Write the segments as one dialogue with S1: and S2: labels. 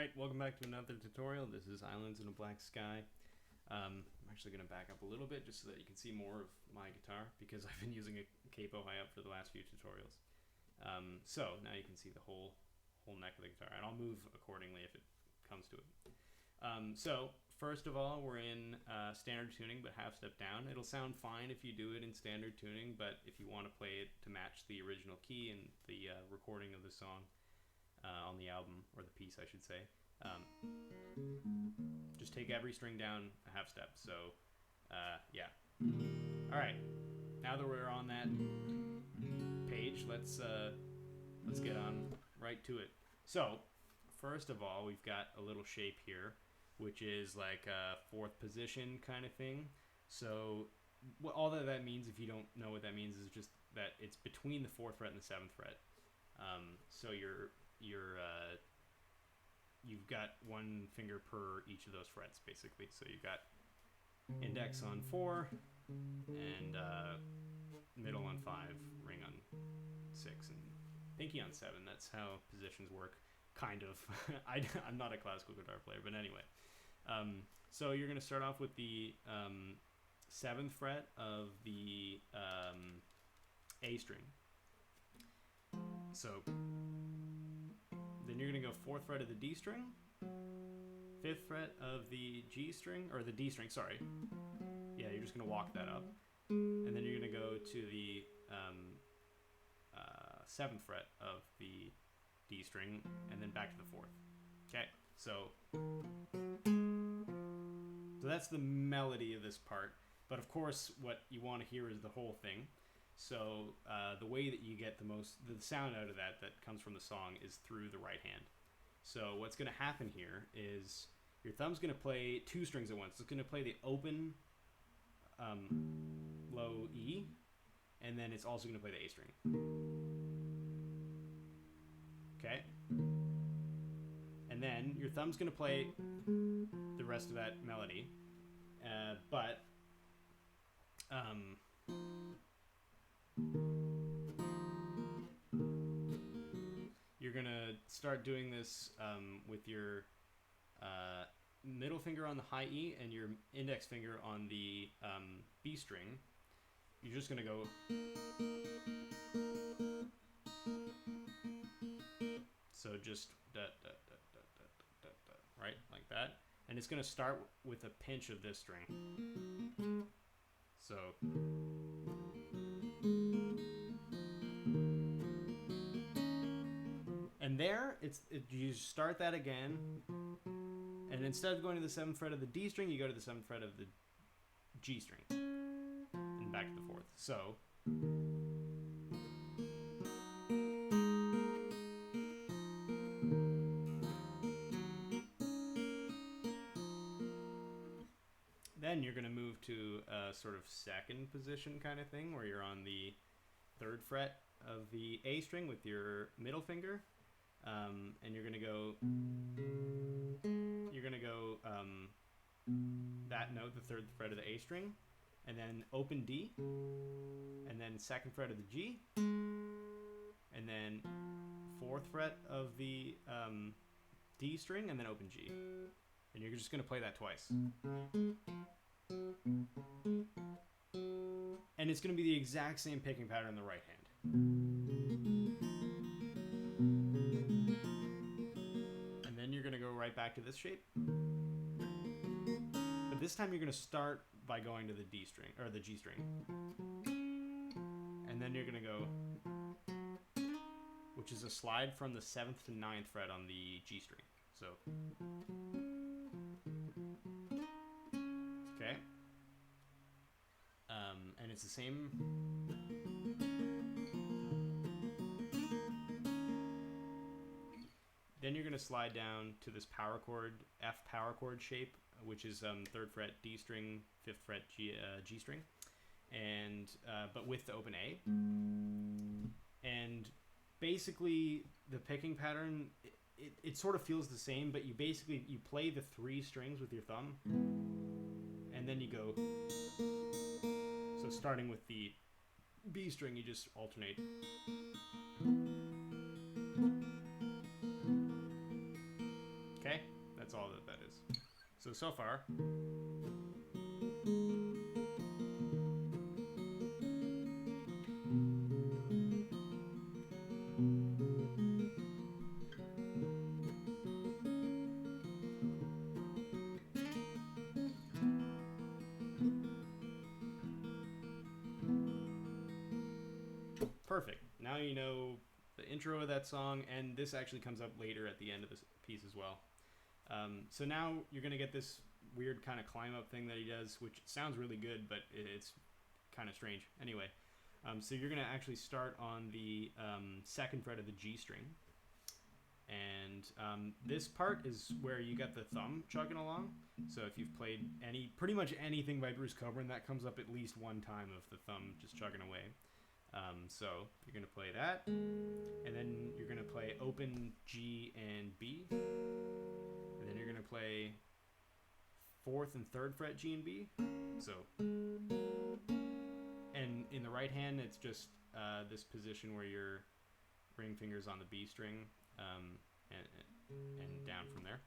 S1: Alright, welcome back to another tutorial. This is Islands in a Black Sky. I'm actually going to back up a little bit just so that you can see more of my guitar because I've been using a capo hi-up for the last few tutorials. So now you can see the whole neck of the guitar, and I'll move accordingly if it comes to it. So first of all, we're in standard tuning but half step down. It'll sound fine if you do it in standard tuning, but if you want to play it to match the original key and the recording of the song on the album, or the piece I should say, just take every string down a half step. So yeah. Alright, now that we're on that page, let's get on right to it. So first of all, we've got a little shape here, which is like a fourth position kind of thing. So all that means, if you don't know what that means, is just that it's between the 4th fret and the 7th fret. So you've got one finger per each of those frets, basically. So you've got index on 4 and middle on 5, ring on 6, and pinky on 7. That's how positions work, kind of. I'm not a classical guitar player, but anyway. So you're going to start off with the 7th fret of the A string. So then you're going to go 4th fret of the D string, 5th fret of the G string, or the D string, sorry. Yeah, you're just going to walk that up. And then you're going to go to the 7th fret of the D string, and then back to the 4th. Okay, so that's the melody of this part. But of course, what you want to hear is the whole thing. So the way that you get the sound out of that comes from the song is through the right hand. So what's going to happen here is your thumb's going to play 2 strings at once. It's going to play the open low E, and then it's also going to play the A string. Okay? And then your thumb's going to play the rest of that melody, but you're going to start doing this with your middle finger on the high E and your index finger on the B string. You're just going to go. So just da, da, da, da, da, da, da, right? Like that. And it's going to start with a pinch of this string. So. And there, you start that again, and instead of going to the 7th fret of the D string, you go to the 7th fret of the G string, and back to the 4th. So, then you're going to move to a sort of second position kind of thing, where you're on the 3rd fret of the A string with your middle finger. And you're gonna go that note, the 3rd fret of the A string, and then open D, and then 2nd fret of the G, and then 4th fret of the D string, and then open G. And you're just gonna play that twice. And it's gonna be the exact same picking pattern in the right hand. Then you're going to go right back to this shape. But this time you're going to start by going to the D string, or the G string. And then you're going to go, which is a slide from the 7th to 9th fret on the G string. So, okay. And it's the same. Then you're going to slide down to this power chord, F power chord shape, which is 3rd fret D string, 5th fret G string, and but with the open A. And basically, the picking pattern, it sort of feels the same, but you play the 3 strings with your thumb, and then you go. So starting with the B string, you just alternate. Okay? Okay, that's all that is. So far. Perfect. Now you know the intro of that song, and this actually comes up later at the end of this piece as well. So now you're going to get this weird kind of climb up thing that he does, which sounds really good, but it's kind of strange. Anyway, so you're going to actually start on the second fret of the G string. And this part is where you got the thumb chugging along. So if you've played pretty much anything by Bruce Cockburn, that comes up at least one time of the thumb just chugging away. So you're going to play that, and then you're going to play open G and B, and then you're going to play 4th and 3rd fret G and B. So, and in the right hand, it's just this position where your ring finger's on the B string, and down from there.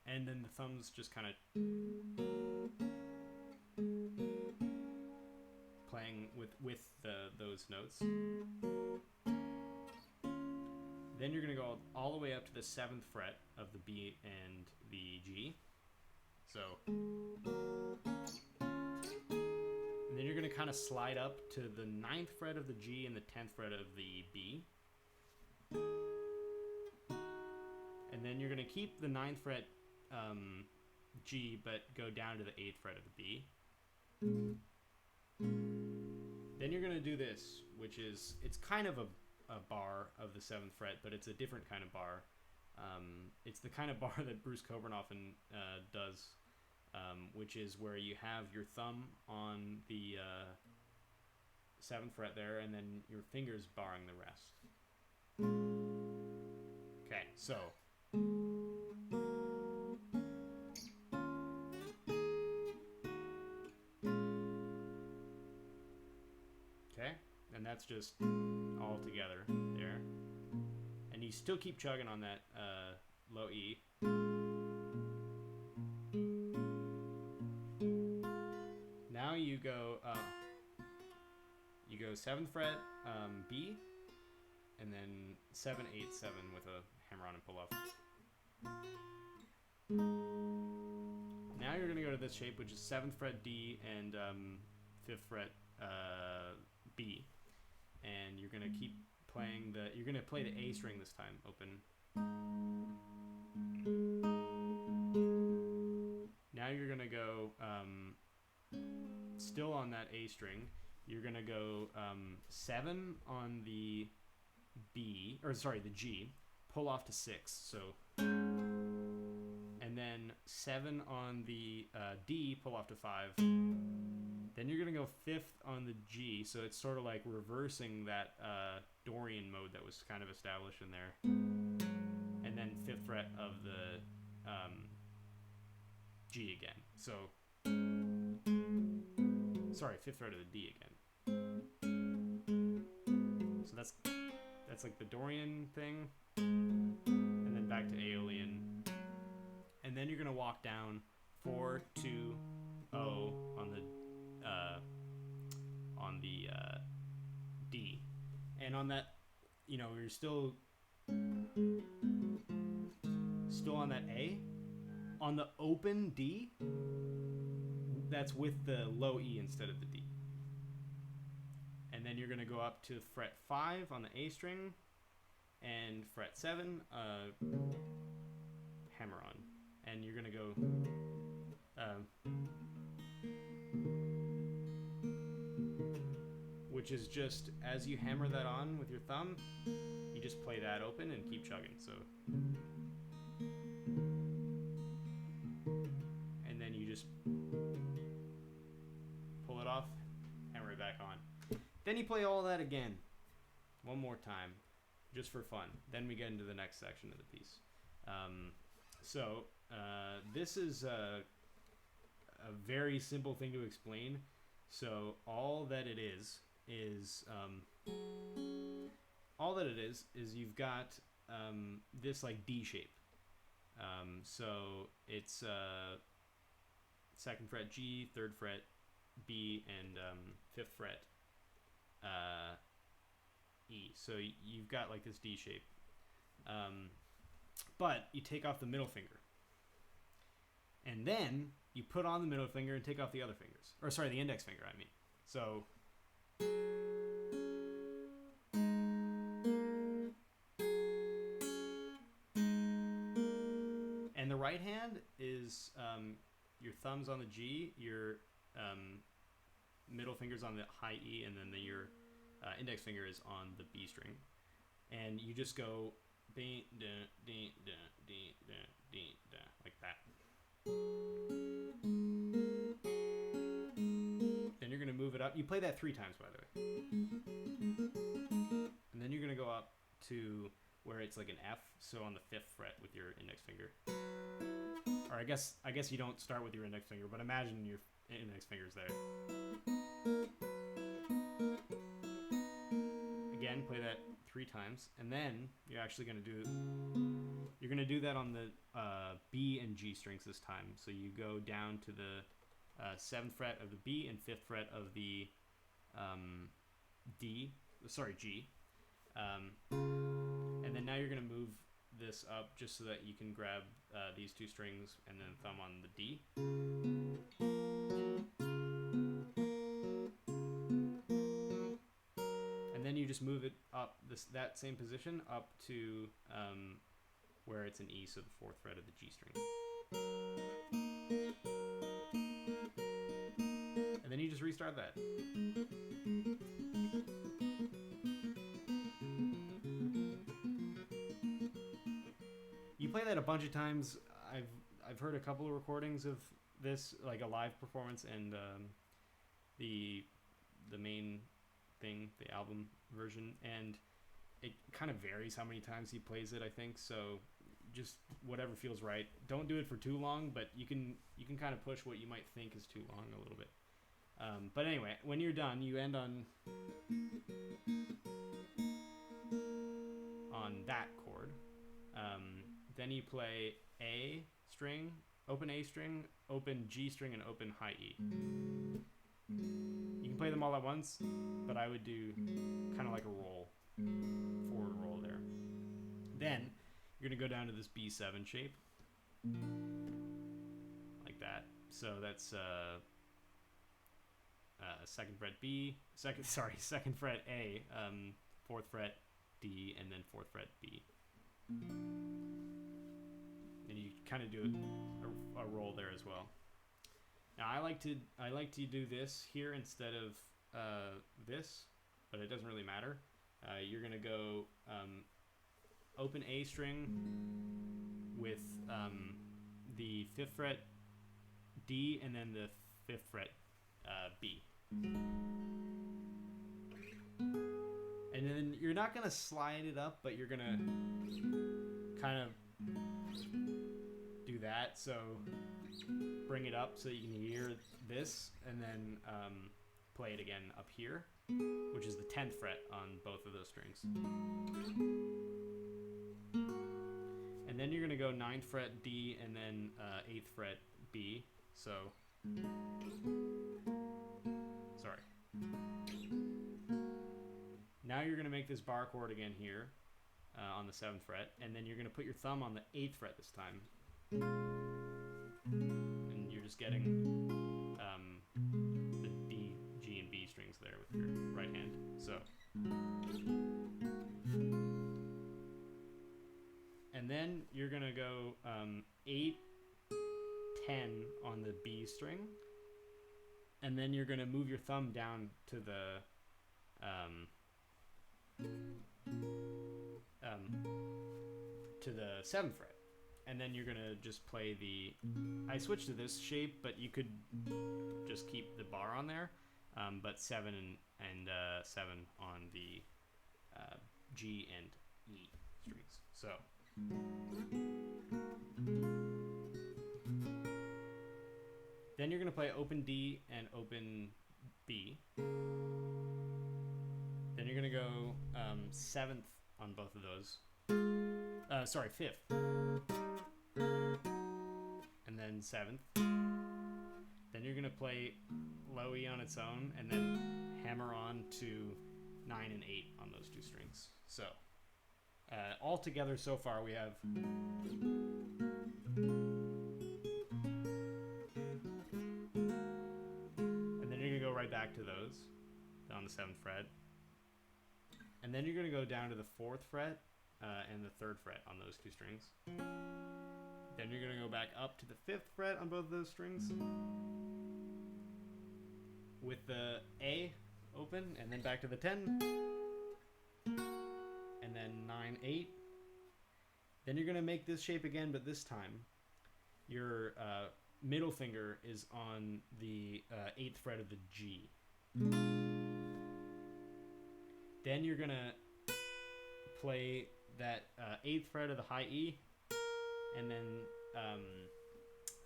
S1: And then the thumb's just kind of playing with those notes. Then you're going to go all the way up to the 7th fret of the B and the G. So, and then you're going to kind of slide up to the 9th fret of the G and the 10th fret of the B. And then you're going to keep the 9th fret G, but go down to the 8th fret of the B. Then you're going to do this, which is, it's kind of a bar of the 7th fret, but it's a different kind of bar. It's the kind of bar that Bruce Cockburn often does, which is where you have your thumb on the 7th fret there, and then your fingers barring the rest. Okay, so. Okay, and that's just all together there. And you still keep chugging on that low E. Now you go 7th fret B, and then 7, 8, 7 with a hammer on and pull off. Now you're going to go to this shape, which is 7th fret D and 5th fret B, and you're going to keep playing you're going to play the A string this time, open. Now you're going to go still on that A string. You're going to go 7 on the the G, pull off to 6, so, and then 7 on the D, pull off to 5. Then you're going to go 5th on the G, so it's sort of like reversing that Dorian mode that was kind of established in there. And then 5th fret of the G again. So, sorry, 5th fret of the D again. So that's like the Dorian thing, and then back to Aeolian. And then you're going to walk down 4, 2, 0 on the D, and on that, you're still on that A. On the open D, that's with the low E instead of the D. And then you're going to go up to fret 5 on the A string, and fret 7, hammer on, and you're going to go which is just, as you hammer that on with your thumb, you just play that open and keep chugging. So, and then you just pull it off, hammer it back on. Then you play all that again, one more time, just for fun. Then we get into the next section of the piece. This is a very simple thing to explain. So all that it is you've got this like D shape. So it's 2nd fret G, 3rd fret B, and 5th fret E. So you've got like this D shape. But you take off the middle finger. And then you put on the middle finger and take off the other fingers. Or sorry, the index finger, I mean. So... And the right hand is your thumb's on the G, your middle finger's on the high E, and then your index finger is on the B string. And you just go like that. Then you're going to move it up. You play that 3 times, by the way. And then you're going to go up to where it's like an F, so on the 5th fret with your index finger. Or I guess you don't start with your index finger, but imagine your index finger's there. Again, play that 3 times, and then you're actually going to do that on the B and G strings this time. So you go down to the 7th fret of the B and 5th fret of the G. And then now you're going to move this up just so that you can grab these 2 strings and then thumb on the D. And then you just move it up that same position up to where it's an E, so the 4th fret of the G string. And then you just restart that. You play that a bunch of times. I've heard a couple of recordings of this, like a live performance and the main thing, the album version, and it kind of varies how many times he plays it, I think. So just whatever feels right. Don't do it for too long, but you can kind of push what you might think is too long a little bit. But anyway, when you're done, you end on that chord. Then you play A string, open A string, open G string, and open high E. You can play them all at once, but I would do kind of like a roll, forward roll there. Then you're going to go down to this B7 shape, like that. So that's 2nd fret B, 2nd fret A, 4th fret D, and then 4th fret B. And you kind of do a roll there as well. Now I like to do this here instead of this, but it doesn't really matter. You're gonna go open A string with the 5th fret D, and then the 5th fret B. And then you're not gonna slide it up, but you're gonna kind of do that. So bring it up so you can hear this, and then play it again up here, which is the 10th fret on both of those strings. And then you're gonna go 9th fret D, and then 8th fret B. So, sorry. Now you're gonna make this bar chord again here on the 7th fret, and then you're gonna put your thumb on the 8th fret this time. And you're just getting the D, G, and B strings there with your right hand. So, and then you're gonna go 8, 10 on the B string, and then you're gonna move your thumb down to the 7th fret, and then you're gonna just play the. I switched to this shape, but you could just keep the bar on there, but 7 and 7 on the G and E strings. So. Then you're gonna play open D and open B. Then you're gonna go 7th on both of those. sorry, 5th. And then 7th. Then you're going to play low E on its own and then hammer on to 9 and 8 on those 2 strings. So, all together so far we have... And then you're going to go right back to those on the 7th fret. And then you're going to go down to the 4th fret and the 3rd fret on those 2 strings. Then you're going to go back up to the 5th fret on both of those strings with the A open, and then back to the 10, and then 9, 8. Then you're going to make this shape again, but this time your middle finger is on the 8th fret of the G. Then you're going to play that 8th fret of the high E, and then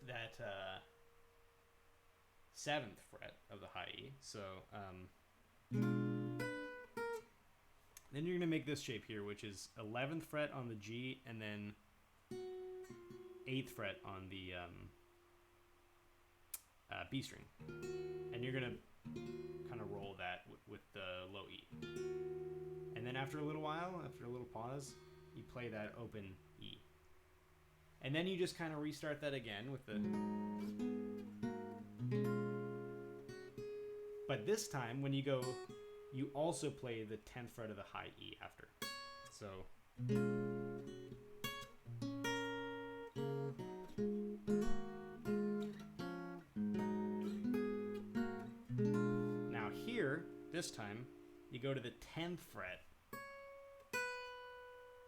S1: that 7th fret of the high E. So then you're going to make this shape here, which is 11th fret on the G, and then 8th fret on the B string. And you're going to kind of roll that with the low E. And then after a little while, after a little pause, you play that open E. And then you just kind of restart that again with the... But this time, when you go, you also play the 10th fret of the high E after. So... Now here, this time, you go to the 10th fret,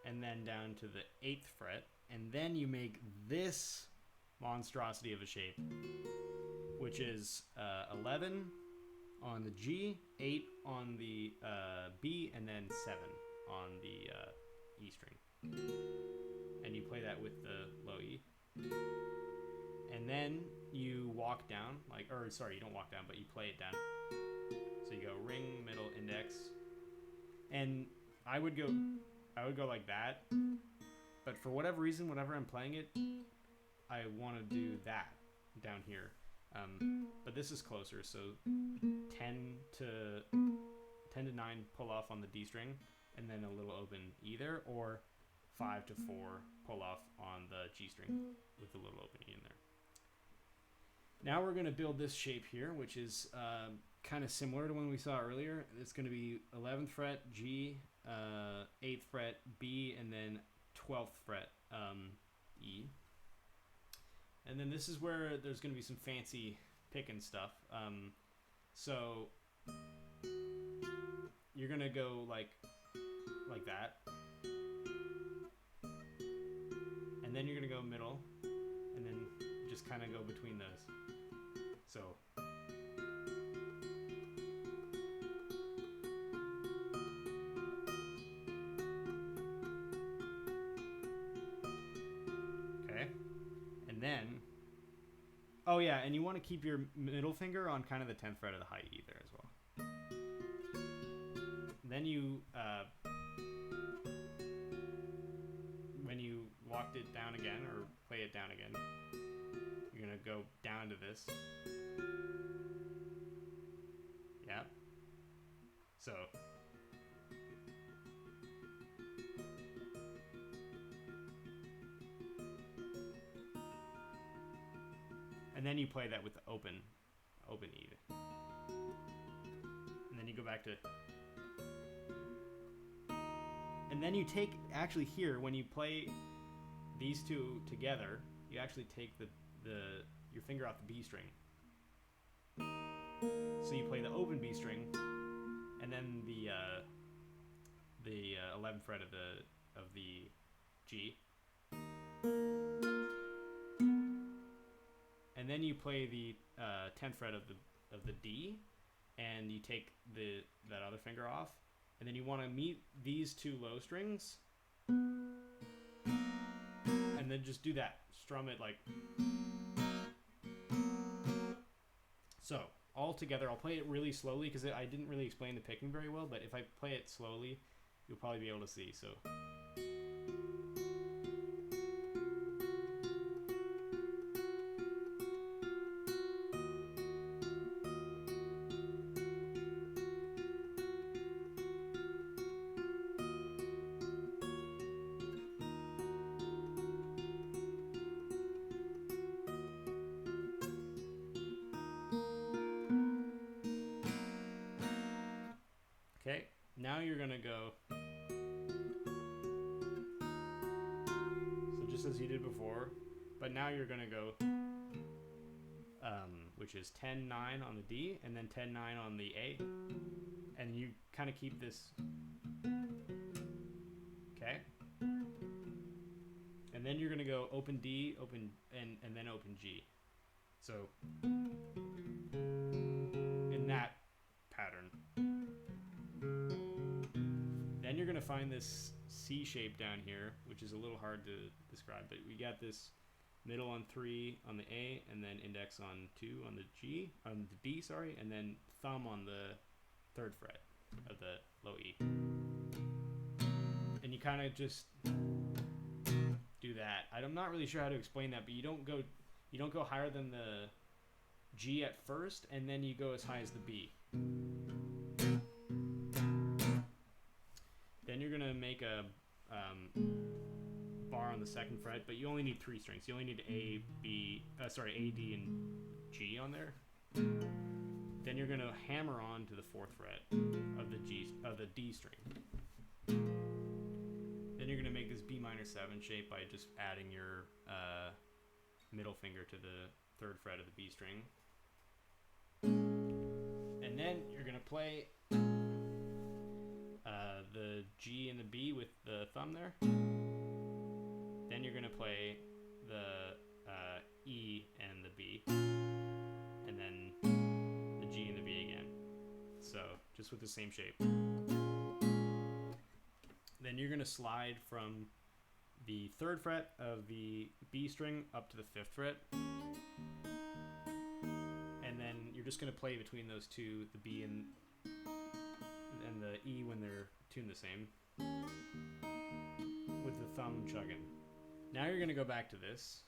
S1: and then down to the 8th fret, and then you make this monstrosity of a shape, which is 11 on the G, 8 on the B, and then 7 on the E string. And you play that with the low E. And then you walk down, you don't walk down, but you play it down. So you go ring, middle, index. And I would go like that. But for whatever reason, whenever I'm playing it, I want to do that down here. But this is closer, so 10 to 9 pull off on the D string, and then a little open either, or 5 to 4 pull off on the G string with a little open E in there. Now we're going to build this shape here, which is kind of similar to one we saw earlier. It's going to be 11th fret G, 8th fret B, and then 12th fret E. And then this is where there's going to be some fancy picking stuff. So you're going to go like that. And then you're going to go middle, and then just kind of go between those. So okay. And then oh yeah, and you want to keep your middle finger on kind of the 10th fret of the high E there as well. Then you when you walked it down again, or play it down again, you're going to go down to this. Yeah. So. And then you play that with the open E. And then you go back to... And then you take, actually here, when you play these two together, you actually take your finger off the B string. So you play the open B string, and then the 11th fret of the G. And then you play the 10th fret of the D, and you take that other finger off, and then you want to meet these two low strings, and then just do that. Strum it like so. All together, I'll play it really slowly because I didn't really explain the picking very well, but if I play it slowly, you'll probably be able to see. So. gonna go. So just as you did before, but now you're gonna go. Which is 10-9 on the D, and then 10-9 on the A, and you kind of keep this. Okay. And then you're gonna go open D, open and then open G. So in that pattern. Then you're gonna find this C shape down here, which is a little hard to describe, but we got this middle on 3 on the A, and then index on 2 on the D, sorry, and then thumb on the 3rd fret of the low E. And you kind of just do that. I'm not really sure how to explain that, but you don't go higher than the G at first, and then you go as high as the B. Then you're gonna make a bar on the 2nd fret, but you only need 3 strings. You only need A, D, and G on there. Then you're gonna hammer on to the 4th fret of the D string. Then you're gonna make this B minor 7 shape by just adding your middle finger to the 3rd fret of the B string. And then you're gonna play the G and the B with the thumb there. Then you're gonna play the E and the B, and then the G and the B again. So just with the same shape. Then you're gonna slide from the 3rd fret of the B string up to the 5th fret, and then you're just gonna play between those two, the B and the E when they're tuned the same, with the thumb chugging. Now you're gonna go back to this.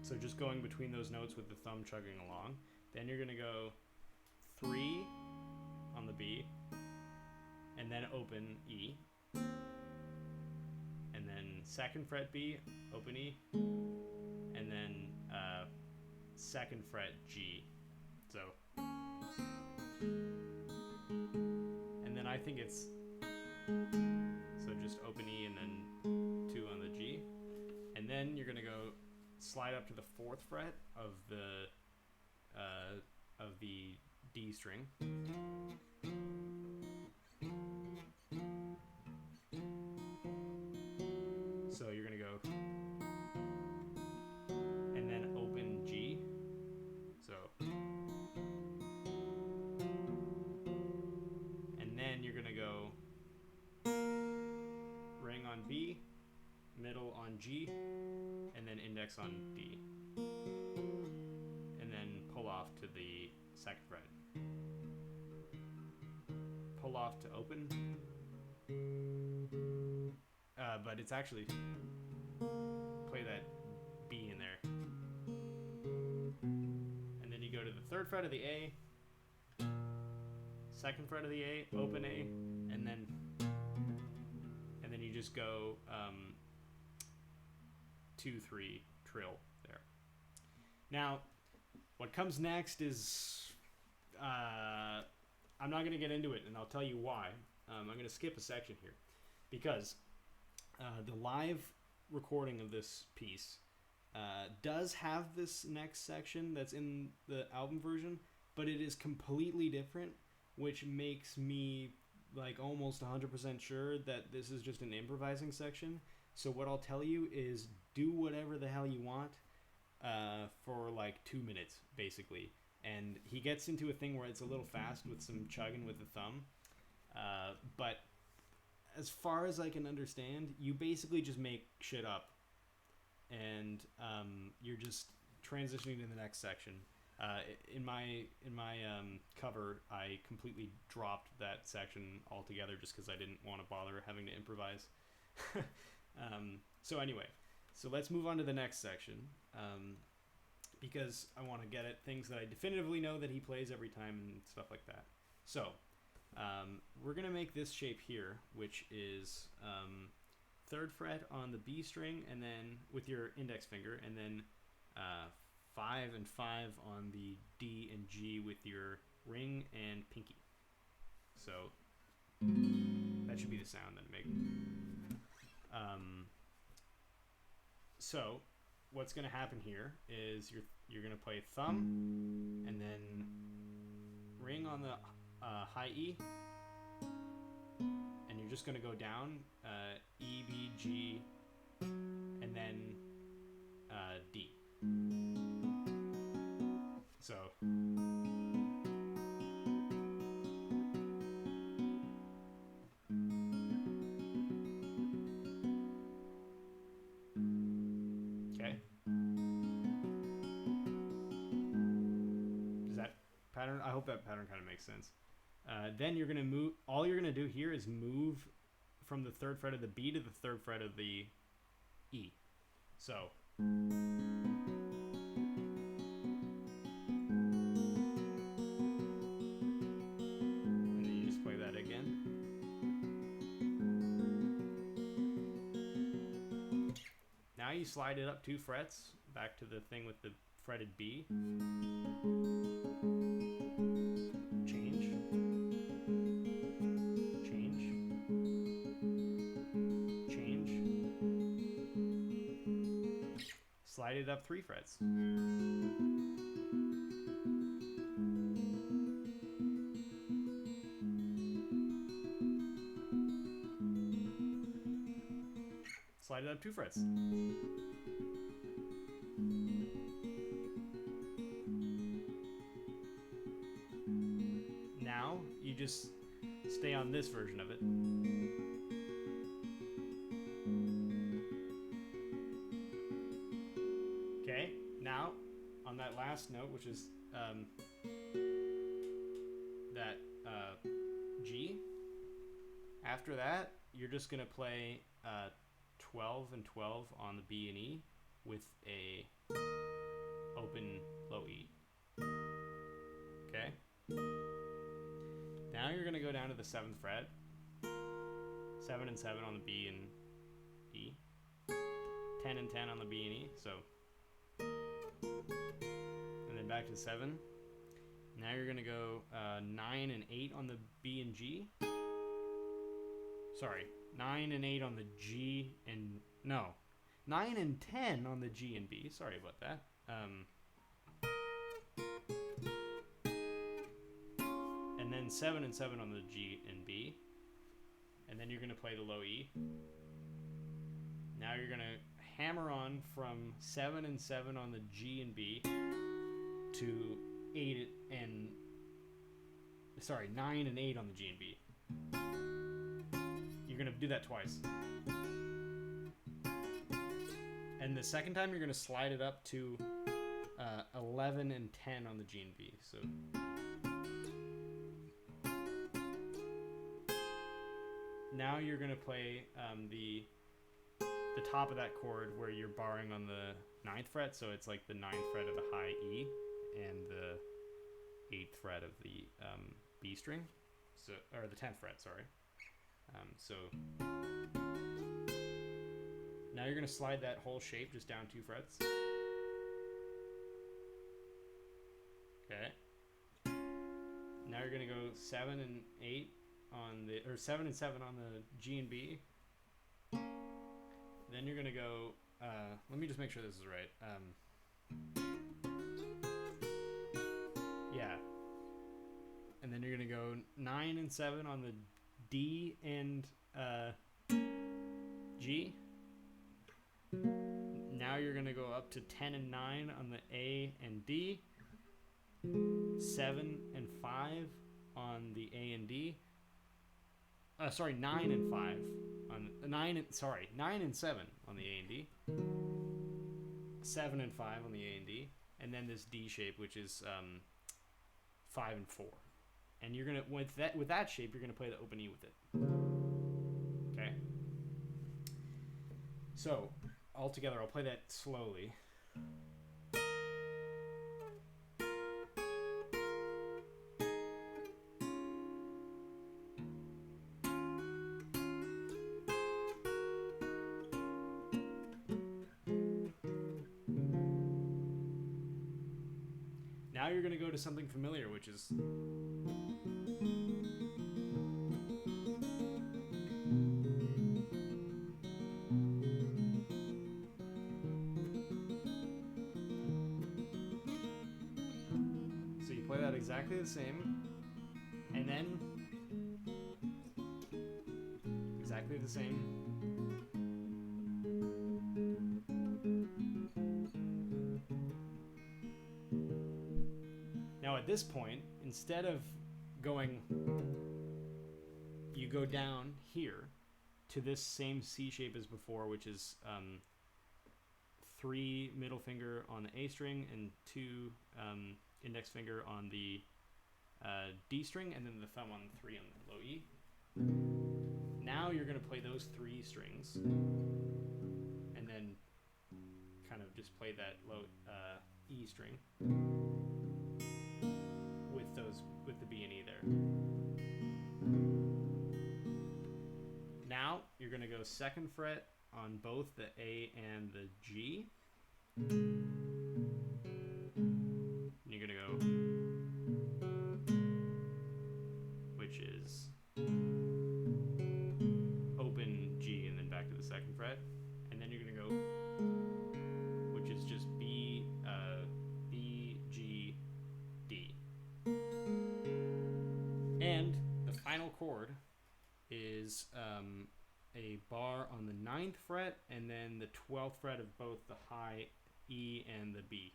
S1: So just going between those notes with the thumb chugging along. Then you're gonna go 3 on the B, and then open E, and then 2nd fret B, open E, and then 2nd fret G. So, and then I think it's, so just open E and then 2 on the G, and then you're gonna go slide up to the 4th fret of the D string. So you're gonna go and then open G. So, and then you're gonna go ring on B, middle on G, and then index on D, and then pull off to the 2nd fret. Pull off to open, but it's actually play that B in there, and then you go to the 3rd fret of the A, 2nd fret of the A, open A, and then you just go 2-3 trill there. Now, what comes next is I'm not going to get into it, and I'll tell you why. I'm going to skip a section here because the live recording of this piece does have this next section that's in the album version, but it is completely different, which makes me like almost 100% sure that this is just an improvising section. So what I'll tell you is do whatever the hell you want for like 2 minutes, basically. And he gets into a thing where it's a little fast with some chugging with the thumb. But as far as I can understand, you basically just make shit up. And you're just transitioning to the next section. In my cover, I completely dropped that section altogether just because I didn't want to bother having to improvise. So anyway, so let's move on to the next section, because I want to get at things that I definitively know that he plays every time and stuff like that. So we're gonna make this shape here, which is 3rd fret on the B string, and then with your index finger, and then 5 and 5 on the D and G with your ring and pinky. So that should be the sound that it makes. So what's going to happen here is you're going to play thumb and then ring on the high E, and you're just going to go down E, B, G, and then D. So okay. Does that pattern? I hope that pattern kind of makes sense. Then you're gonna move. All you're gonna do here is move from the 3rd fret of the B to the 3rd fret of the E. So. Now you slide it up 2 frets back to the thing with the fretted B. Change. Change. Change. Slide it up 3 frets. Slide it up 2 frets. Now you just stay on this version of it. Okay, now on that last note, which is that G, after that you're just going to play 12 and 12 on the B and E with a open low E. Okay? Now you're going to go down to the 7th fret. 7 and 7 on the B and E. 10 and 10 on the B and E. So, and then back to 7. Now you're going to go 9 and 8 on the B and G. Sorry, 9 and 8 on the G and... No. 9 and 10 on the G and B. Sorry about that. And then 7 and 7 on the G and B. And then you're going to play the low E. Now you're going to hammer on from 7 and 7 on the G and B to 8 and... Sorry, 9 and 8 on the G and B. You're going to do that twice. And the second time you're going to slide it up to 11 and 10 on the G and B. So now you're going to play the top of that chord where you're barring on the 9th fret, so it's like the 9th fret of the high E and the 8th fret of the B string, so, or the 10th fret, sorry. So now you're going to slide that whole shape just down 2 frets. Okay. Now you're going to go 7 and 8 on the, or 7 and 7 on the G and B. Then you're going to go, let me just make sure this is right. Yeah. And then you're going to go 9 and 7 on the D and G. Now you're going to go up to 10 and 9 on the A and D. 7 and 5 on the A and D. 9 and 5 on 9 and 7 on the A and D. 7 and 5 on the A and D. and then this D shape, which is 5 and 4. And you're gonna with that shape, you're gonna play the open E with it. Okay. So all together, I'll play that slowly. Now you're going to go to something familiar, which is... So you play that exactly the same, and then exactly the same. Now at this point, instead of going, you go down here to this same C shape as before, which is 3 middle finger on the A string and 2 index finger on the D string, and then the thumb on 3 on the low E. Now you're going to play those 3 strings, and then kind of just play that low E string with the B and E there. Now you're going to go 2nd fret on both the A and the G. And you're going to go, which is open G and then back to the 2nd fret. And then you're going to go, which is just B, G, D. And the final chord is a bar on the 9th fret and then the 12th fret of both the high E and the B.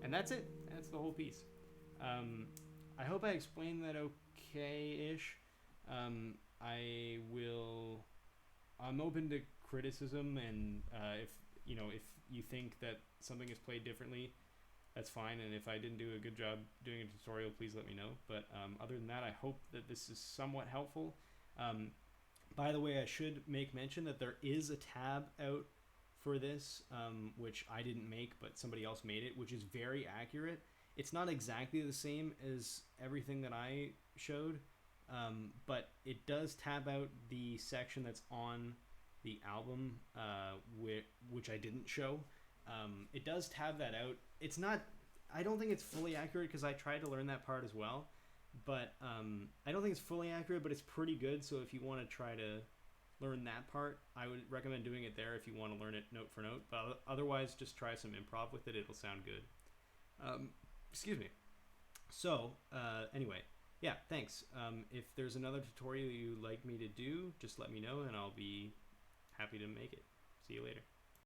S1: And that's it. That's the whole piece. I hope I explained that okay-ish. I'm open to criticism, and if you think that something is played differently, that's fine. And if I didn't do a good job doing a tutorial, please let me know. But other than that, I hope that this is somewhat helpful. By the way, I should make mention that there is a tab out for this, which I didn't make, but somebody else made it, which is very accurate. It's not exactly the same as everything that I showed, but it does tab out the section that's on the album, which I didn't show. It does tab that out. It's not, I don't think it's fully accurate because I tried to learn that part as well, but I don't think it's fully accurate, but it's pretty good. So if you want to try to learn that part, I would recommend doing it there if you want to learn it note for note, but otherwise just try some improv with it. It'll sound good. Excuse me. So anyway, yeah, thanks. If there's another tutorial you'd like me to do, just let me know and I'll be happy to make it. See you later.